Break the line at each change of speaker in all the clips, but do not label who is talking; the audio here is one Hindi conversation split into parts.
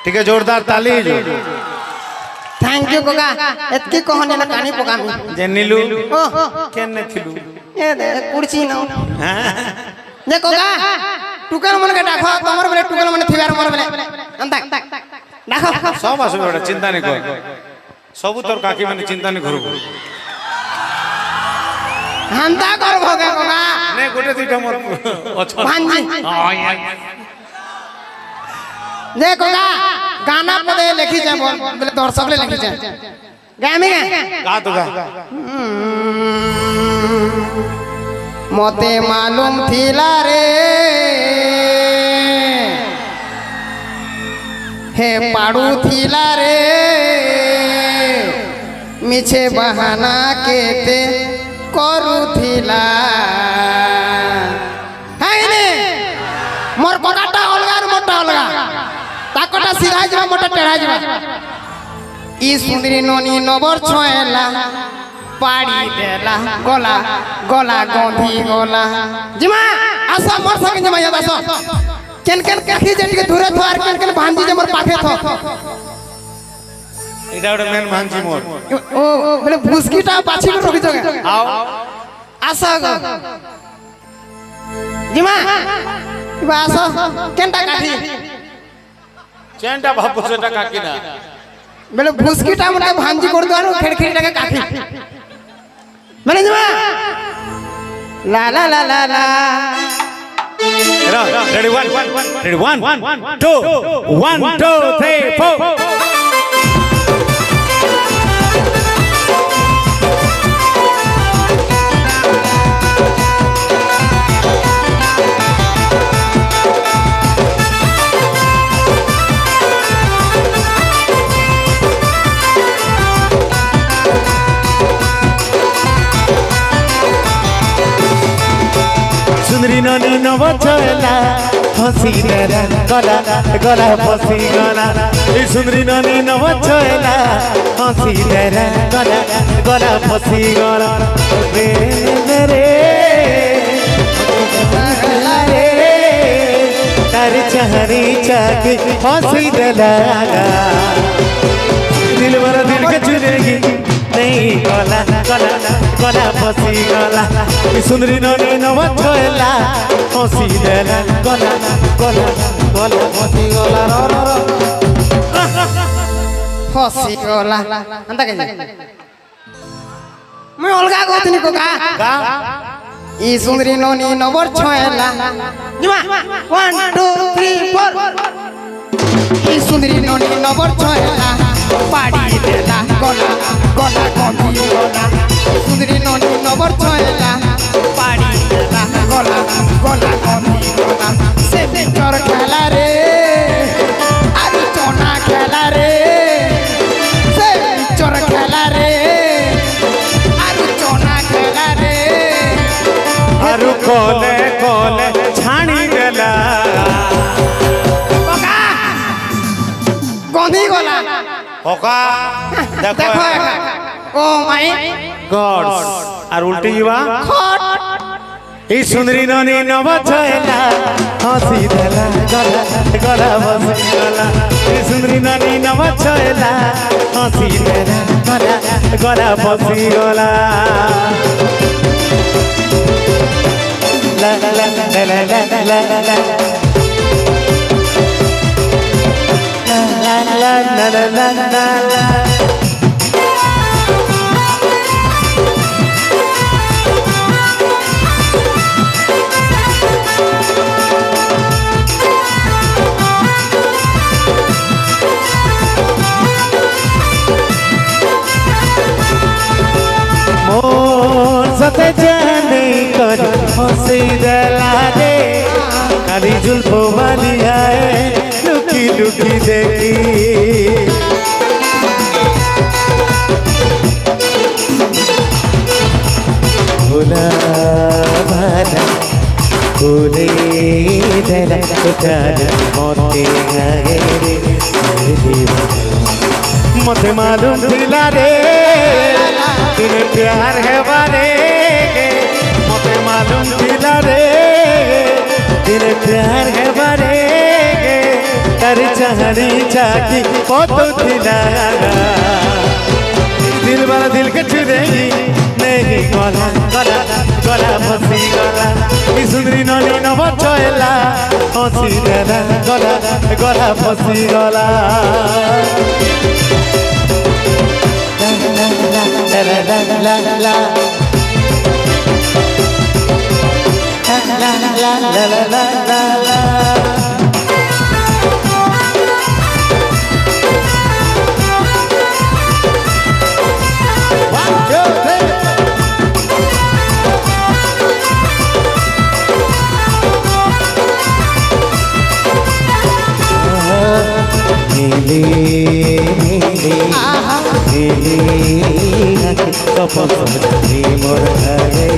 ठीक है जोरदार ताली
थैंक यू कोका एतकी कहने ना कानी पकामी
जे नीलू केने थिलू
ये दे कुर्सी न जे कोका टुकल मन के डाखो तमर बले टुकल मन थिबार मोर बले अंता डाखो
सब आसबे बेटा चिंता नहीं कर सब तोर काकी माने चिंता नहीं करू
हंता कर भोगे कोका
ने गोटे दुईटा मोर अच्छा
भांजी
हां
जे कोका गाना पदे लिखी जाए बोले दर्शक ले लिखी जाए गामी
गा तो गा
मते मालूम थिला रे हे पाड़ू थिला रे मिछे बहाना केते करू थिला हाइने मोर कोकाटा अलगा और मोटा अलगा ताकोटा सिधा जवा मोटा टेढ़ा जवा ई सुंदरी नोनी नबर छोएला पाड़ी देला गोला गोला गोंधी गोला जिमा आसा मोर संग जमा याद आसा केन केन काखी जेट के दूरे थो आर केन केन भांजी जे मोर पाखे थो
इडा ओडा मेन भांजी मोर
ओ बोले भुसकीटा पाछी को रोकी जगे
आओ
आसा गो जिमा इबा आसा केनटा काठी
चेंटा बापू सेटा काकी ना
बोले भुसकीटा मोटा भांजी कर दो खेड़खेड़ी के काठी मैंने जमा ला ला ला ला ला
रेडी 1 2 1 2 3 4 सुंदरी ननी नवचला हसी तेरा गला गला फसी गला ए सुंदरी ननी नवचला हसी तेरा गला गला फसी गला रे रे रे तारी चहरी चाक हसी देला दिल वाला दिल के चुनेगी नहीं गला गला गला फसी गला सुंदरी ननी नवचला हसी देला गला गला गला फसी गला
फसी गला अंता के मैं अलगा गोतनी कोका ई सुंदरी नोनी नबर छोएला जिमा 1 2 3 4 ई सुंदरी नोनी नबर छोएला पाड़ी देला गोला गोला गोंधी गोला सुंदरी नोनी नबर छोएला पाड़ी देला गोला गोला गोंधी गोला से पिक्चर खेला रे आरु चोना खेला रे से पिक्चर खेला रे आरु चोना खेला रे
आरु कोले कोले छाणी देला
कोका गोंधी गोला
ओका देखो
ओ माय
गॉड और उल्टी जीवा ई सुंदरी ननी नवचला हसी देला गला गला फसी गला ई सुंदरी ननी नवचला हसी देला गला गला फसी गला ला ला ला ला ला ला ला ला ला ला ला सते जाने कर हंसी देला रे काली जुल्फो वाली आए लुकी लुकी देखी भोला भाला पूरे देला उठाना मोते आए रे मते मालूम दिला रे तेरे प्यार है वाले मते मालूम दिला रे तेरे प्यार है वाले তার চাহানি চাকি কত দিলা दिल वाला दिल के छुदेगी नहीं गला गला गला फसी गला ई सुंदरी ननी नव चला हसी देला गला गला फसी गला ला ला ला ला ला ला ला ला ला ला नीले नीले नीले कपड़ी मोर घरे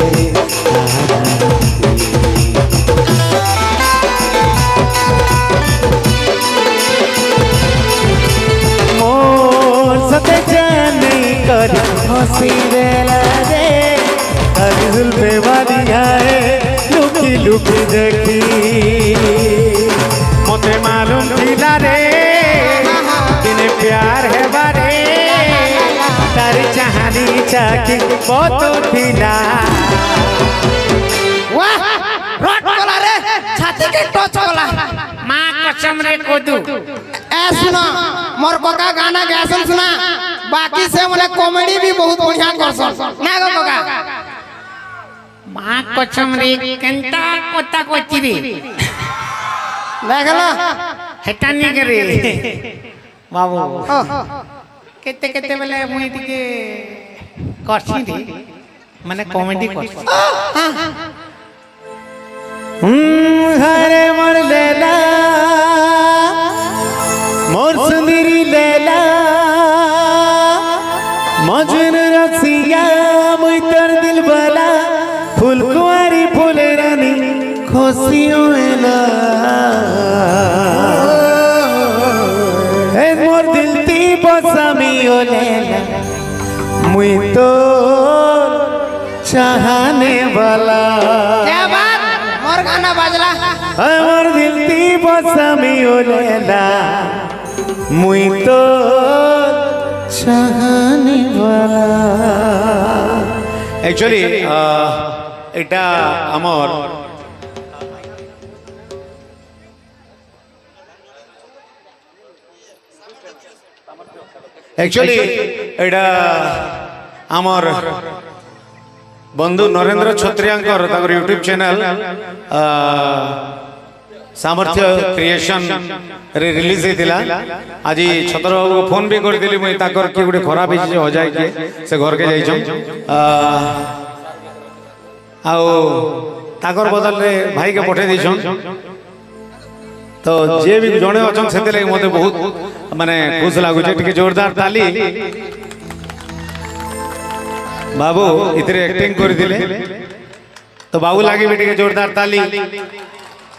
मोर सते जाने कर हंसी देला रे कर जुल्फे वादिया है लुकी लुकी देखी मोते मालूम थीला रे किने प्यार है बारे तारी चाहनी चाकी बहुत थीला
वाह रट कला रे छाती के टच कला
माँ कसम रे कोदू
ए सुना मोर कोका गाना गैसन सुना बाकी से मने कॉमेडी भी बहुत बढ़िया करसन ना गो कोका
माँ कसम रे कंता कोता कोची रे
देखला
हेटा नहीं करे बाबू केते केते बेले मुई टिके करसी रे माने कॉमेडी करसी
हरे मोर लेला मोर सुंदरी लेला मजन रसिया मुई तर दिल बला फूल कुंवारी फूले रानी खुशियों ना हे मोर दिल ती बसामी ओ लेला मुई तो चाहने वाला
क्या बात मोर गाना बाजला
আমার দিল তি বসামি ওলেলা মুই তো চাহানি वाला एक्चुअली এটা আমার एक्चुअली এটা আমার बंधु नरेंद्र छत्रियांकर ताकर यूट्यूब चैनल सामर्थ्य क्रिएशन रे रिलीज हेतिला आज छतर बाबू को फोन भी कर दिली मुई ताकर की गुटे खराब हिज हो जाय के से घर के जाई छम आओ ताकर बदल रे भाई के पठे दी छम तो जे भी जणे अछन सेते लागि मते बहुत माने खुश लागु छै टिके जोरदार ताली बाबू इतरे एक्टिंग कर दिले तो बाबू लागे बेटी के जोरदार ताली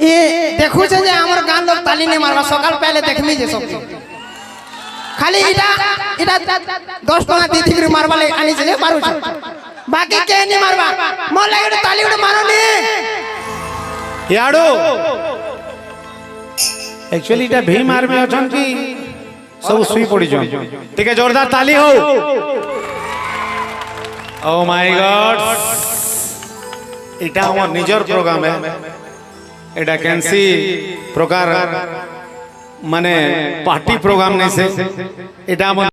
ये देखु छे जे हमर गान लोग ताली नहीं मारबा सकाल पहले देखमी जे सब खाली इटा इटा 10 टका दी थी मारबा ले आनी छे मारू छ बाकी के नहीं मारबा मोर लागे ताली उड़ मारो नी
याडो एक्चुअली इटा भीम आर्मी अछन की सब सुई पड़ी जो ठीक है जोरदार ताली हो ओ माय गॉड इटा हमर निजर प्रोग्राम है एटा कैंसी प्रकार माने पार्टी प्रोग्राम नहीं से एटा हमर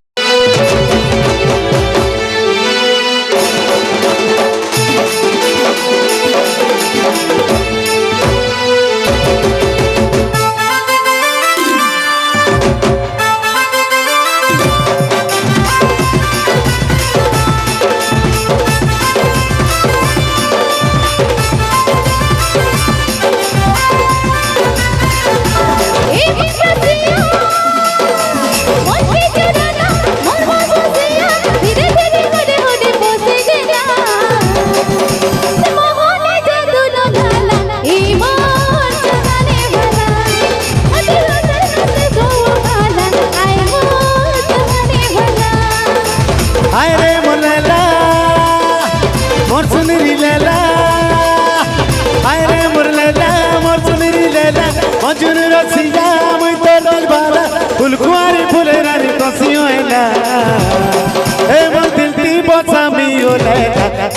Iman, jangan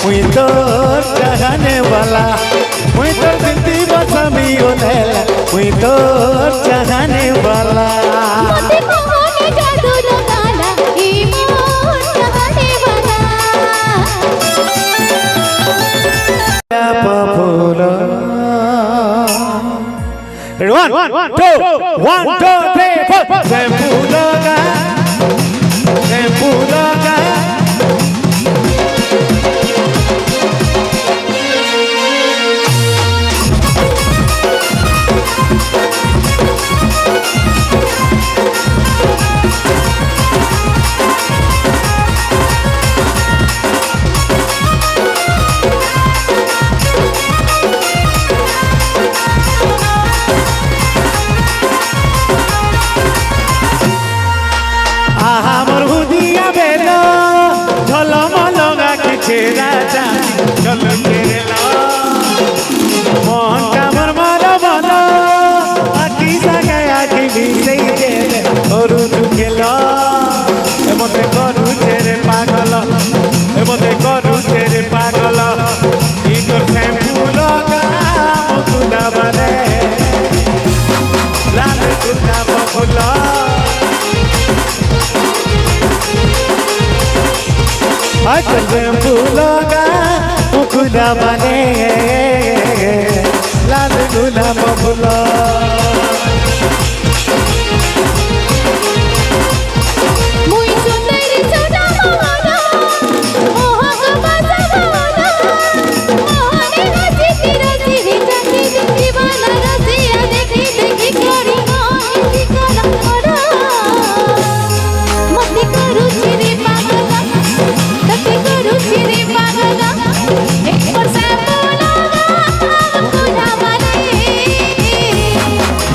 मुई तो चाहने वाला मुई तो जिंदगी बसमी ओनेला मुई तो चाहने वाला
मोते मोहने जादू लगाला ई मोर चाहने वाला
फूलो 1 2 1 2 3 4 से फूलोगा राजा चल केरला मोहन कामर मारो बोलो आकी सगे आकी भी सही दे और तू खेलो ए मते करू तेरे पागल ए मते करू तेरे पागल ई तो शैम्पू लगा मुकुना बने लाल कुना बखुला फूलोगा मुकुना बने लाल गुलाब फूलो
मुई सुंदरी सुना मोहना मोहक बासा मोहना मोहने हसी तेरा सिरी जाती दीवाना रसिया देखी देखी करी मोही कला ओरा मते करू चिरे पागला तते करू चिरे पागला एक पर से बोलोगा मुकुना बने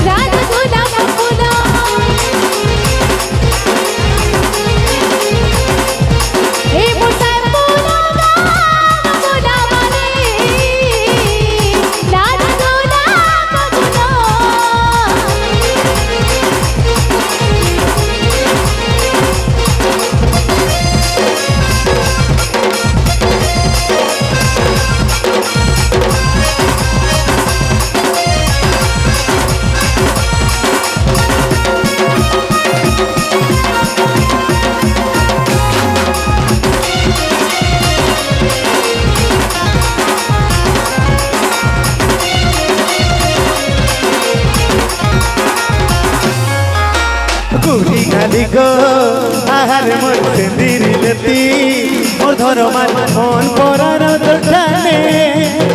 लाल गुलाब फूलो ए मोसा बोलोगा मुकुना बने लाल गुलाब फूलो
गुरी खाली गो आहार मोर सेंदिरी लेती मोर धर मान मन परार दर्शाने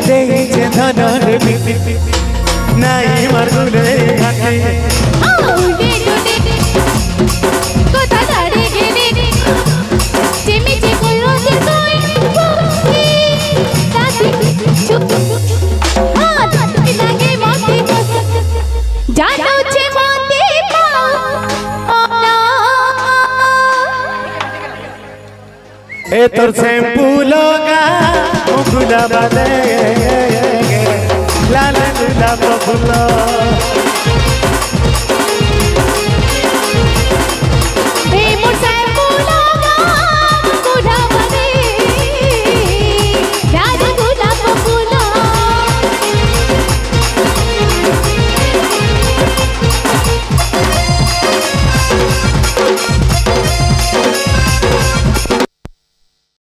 देहिছে ধনর বিপি নাই মার গুলে ঘাটে
আউলে ডুলে কথা দাড়ি গেলে চিমিচি কইরো যে তুই বকি দাদি চুপ দাদি লাগে মতে জানো যে মতে পাও
ए तोर शैम्पू लगा मुकुला बने लाल गुलाब फूलो